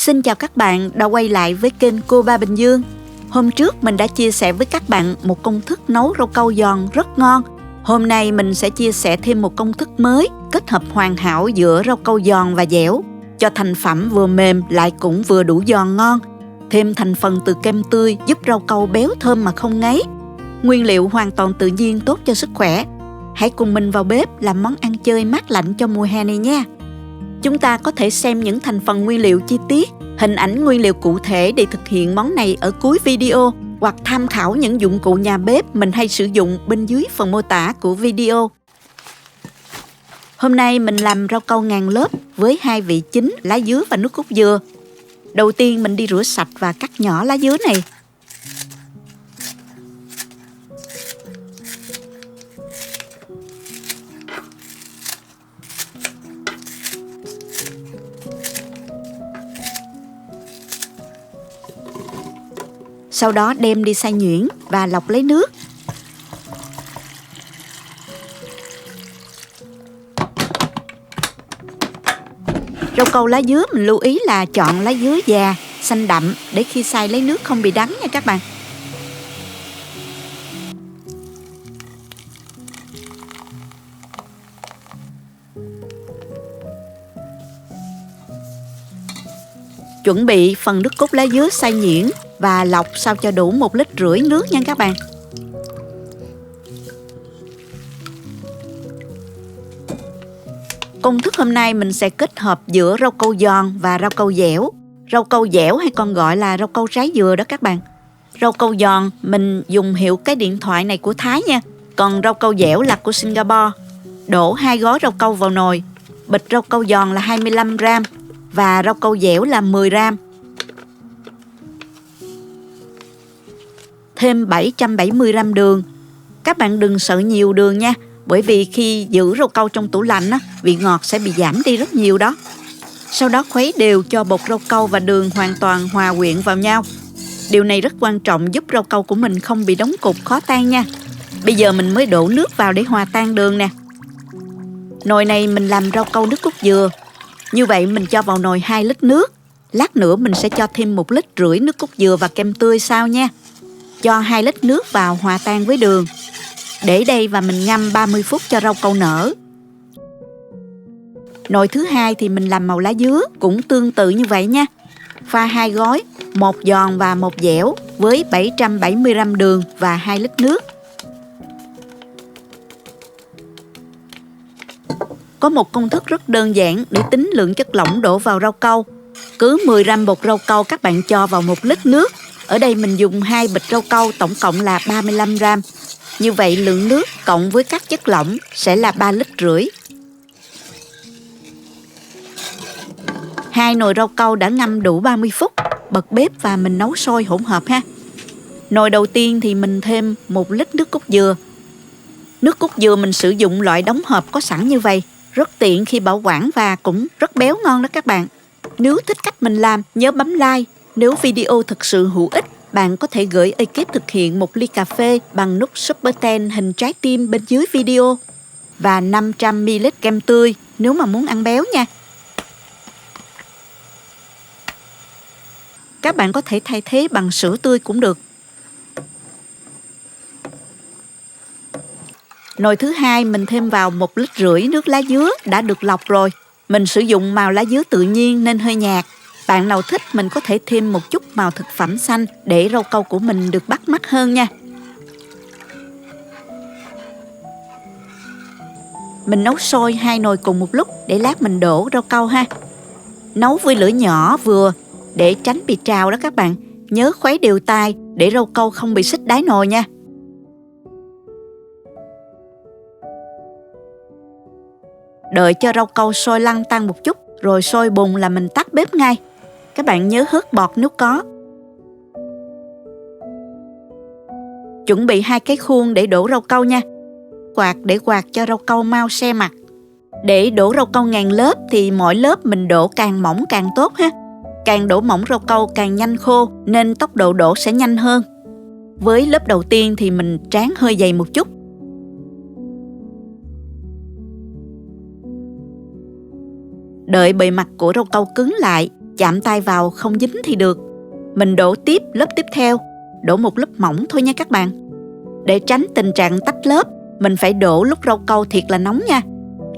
Xin chào các bạn đã quay lại với kênh Cô Ba Bình Dương. Hôm trước mình đã chia sẻ với các bạn một công thức nấu rau câu giòn rất ngon. Hôm nay mình sẽ chia sẻ thêm một công thức mới kết hợp hoàn hảo giữa rau câu giòn và dẻo, cho thành phẩm vừa mềm lại cũng vừa đủ giòn ngon. Thêm thành phần từ kem tươi giúp rau câu béo thơm mà không ngấy. Nguyên liệu hoàn toàn tự nhiên, tốt cho sức khỏe. Hãy cùng mình vào bếp làm món ăn chơi mát lạnh cho mùa hè này nha. Chúng ta có thể xem những thành phần nguyên liệu chi tiết, hình ảnh nguyên liệu cụ thể để thực hiện món này ở cuối video, hoặc tham khảo những dụng cụ nhà bếp mình hay sử dụng bên dưới phần mô tả của video. Hôm nay mình làm rau câu ngàn lớp với 2 vị chính, lá dứa và nước cốt dừa. Đầu tiên mình đi rửa sạch và cắt nhỏ lá dứa này. Sau đó đem đi xay nhuyễn và lọc lấy nước. Rau câu lá dứa mình lưu ý là chọn lá dứa già, xanh đậm để khi xay lấy nước không bị đắng nha các bạn. Chuẩn bị phần nước cốt lá dứa xay nhuyễn và lọc sao cho đủ 1,5 lít nước nha các bạn. Công thức hôm nay mình sẽ kết hợp giữa rau câu giòn và rau câu dẻo. Rau câu dẻo hay còn gọi là rau câu trái dừa đó các bạn. Rau câu giòn mình dùng hiệu cái điện thoại này của Thái nha. Còn rau câu dẻo là của Singapore. Đổ 2 gói rau câu vào nồi. Bịch rau câu giòn là 25 gram và rau câu dẻo là 10 gram. Thêm 770 gram đường. Các bạn đừng sợ nhiều đường nha, bởi vì khi giữ rau câu trong tủ lạnh á, vị ngọt sẽ bị giảm đi rất nhiều đó. Sau đó khuấy đều cho bột rau câu và đường hoàn toàn hòa quyện vào nhau. Điều này rất quan trọng giúp rau câu của mình không bị đóng cục khó tan nha. Bây giờ mình mới đổ nước vào để hòa tan đường nè. Nồi này mình làm rau câu nước cốt dừa. Như vậy mình cho vào nồi 2 lít nước. Lát nữa mình sẽ cho thêm 1,5 lít nước cốt dừa và kem tươi sau nha. Cho 2 lít nước vào hòa tan với đường. Để đây và mình ngâm 30 phút cho rau câu nở. Nồi thứ hai thì mình làm màu lá dứa, cũng tương tự như vậy nha. Pha 2 gói, 1 giòn và 1 dẻo với 770 gram đường và 2 lít nước. Có một công thức rất đơn giản để tính lượng chất lỏng đổ vào rau câu. Cứ 10 gram bột rau câu các bạn cho vào 1 lít nước. Ở đây mình dùng 2 bịch rau câu, tổng cộng là 35 gram. Như vậy lượng nước cộng với các chất lỏng sẽ là 3,5 lít. 2 nồi rau câu đã ngâm đủ 30 phút. Bật bếp và mình nấu sôi hỗn hợp ha. Nồi đầu tiên thì mình thêm 1 lít nước cốt dừa. Nước cốt dừa mình sử dụng loại đóng hộp có sẵn như vậy, rất tiện khi bảo quản và cũng rất béo ngon đó các bạn. Nếu thích cách mình làm, nhớ bấm like. Nếu video thực sự hữu ích, bạn có thể gửi ekip thực hiện 1 ly cà phê bằng nút Super 10 hình trái tim bên dưới video. Và 500ml kem tươi nếu mà muốn ăn béo nha. Các bạn có thể thay thế bằng sữa tươi cũng được. Nồi thứ hai mình thêm vào 1,5 lít nước lá dứa đã được lọc rồi. Mình sử dụng màu lá dứa tự nhiên nên hơi nhạt. Bạn nào thích mình có thể thêm một chút màu thực phẩm xanh để rau câu của mình được bắt mắt hơn nha. Mình nấu sôi 2 nồi cùng một lúc để lát mình đổ rau câu ha. Nấu với lửa nhỏ vừa để tránh bị trào đó các bạn. Nhớ khuấy đều tay để rau câu không bị xích đáy nồi nha. Đợi cho rau câu sôi lăn tăn một chút, rồi sôi bùng là mình tắt bếp ngay. Các bạn nhớ hớt bọt nếu có. Chuẩn bị 2 cái khuôn để đổ rau câu nha. Quạt để quạt cho rau câu mau se mặt. Để đổ rau câu ngàn lớp thì mỗi lớp mình đổ càng mỏng càng tốt ha. Càng đổ mỏng rau câu càng nhanh khô nên tốc độ đổ sẽ nhanh hơn. Với lớp đầu tiên thì mình tráng hơi dày một chút. Đợi bề mặt của rau câu cứng lại chạm tay vào không dính thì được. Mình đổ tiếp lớp tiếp theo, đổ một lớp mỏng thôi nha các bạn. Để tránh tình trạng tách lớp, mình phải đổ lúc rau câu thiệt là nóng nha.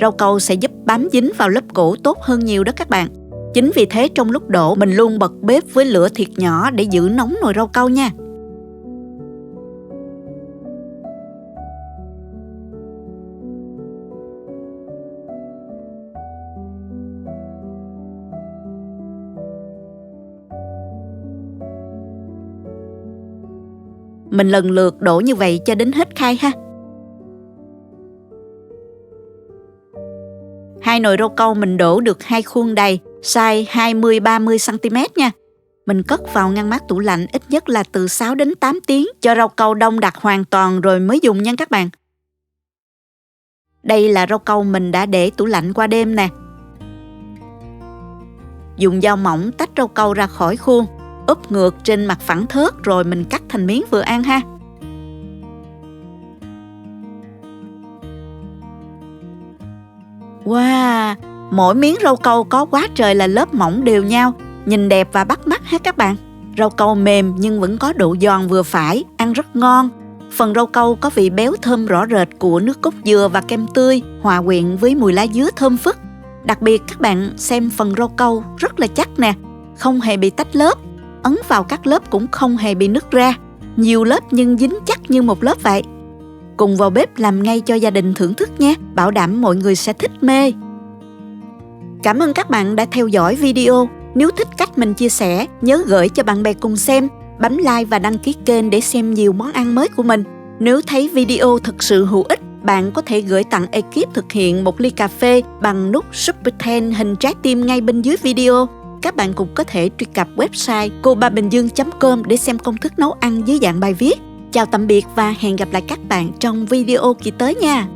Rau câu sẽ giúp bám dính vào lớp củ tốt hơn nhiều đó các bạn. Chính vì thế trong lúc đổ mình luôn bật bếp với lửa thiệt nhỏ để giữ nóng nồi rau câu nha. Mình lần lượt đổ như vậy cho đến hết khay ha. 2 nồi rau câu mình đổ được 2 khuôn đầy, size 20-30cm nha. Mình cất vào ngăn mát tủ lạnh ít nhất là từ 6 đến 8 tiếng cho rau câu đông đặc hoàn toàn rồi mới dùng nha các bạn. Đây là rau câu mình đã để tủ lạnh qua đêm nè. Dùng dao mỏng tách rau câu ra khỏi khuôn, úp ngược trên mặt phẳng thớt rồi mình cắt thành miếng vừa ăn ha. Wow, mỗi miếng rau câu có quá trời là lớp mỏng đều nhau, nhìn đẹp và bắt mắt ha các bạn. Rau câu mềm nhưng vẫn có độ giòn vừa phải, ăn rất ngon. Phần rau câu có vị béo thơm rõ rệt của nước cốt dừa và kem tươi, hòa quyện với mùi lá dứa thơm phức. Đặc biệt các bạn xem phần rau câu rất là chắc nè, không hề bị tách lớp. Ấn vào các lớp cũng không hề bị nứt ra. Nhiều lớp nhưng dính chắc như một lớp vậy. Cùng vào bếp làm ngay cho gia đình thưởng thức nhé, bảo đảm mọi người sẽ thích mê. Cảm ơn các bạn đã theo dõi video. Nếu thích cách mình chia sẻ, nhớ gửi cho bạn bè cùng xem, bấm like và đăng ký kênh để xem nhiều món ăn mới của mình. Nếu thấy video thực sự hữu ích, bạn có thể gửi tặng ekip thực hiện một ly cà phê bằng nút Super Thanks hình trái tim ngay bên dưới video. Các bạn cũng có thể truy cập website cobabình-dương.com để xem công thức nấu ăn dưới dạng bài viết. Chào tạm biệt và hẹn gặp lại các bạn trong video kỳ tới nha!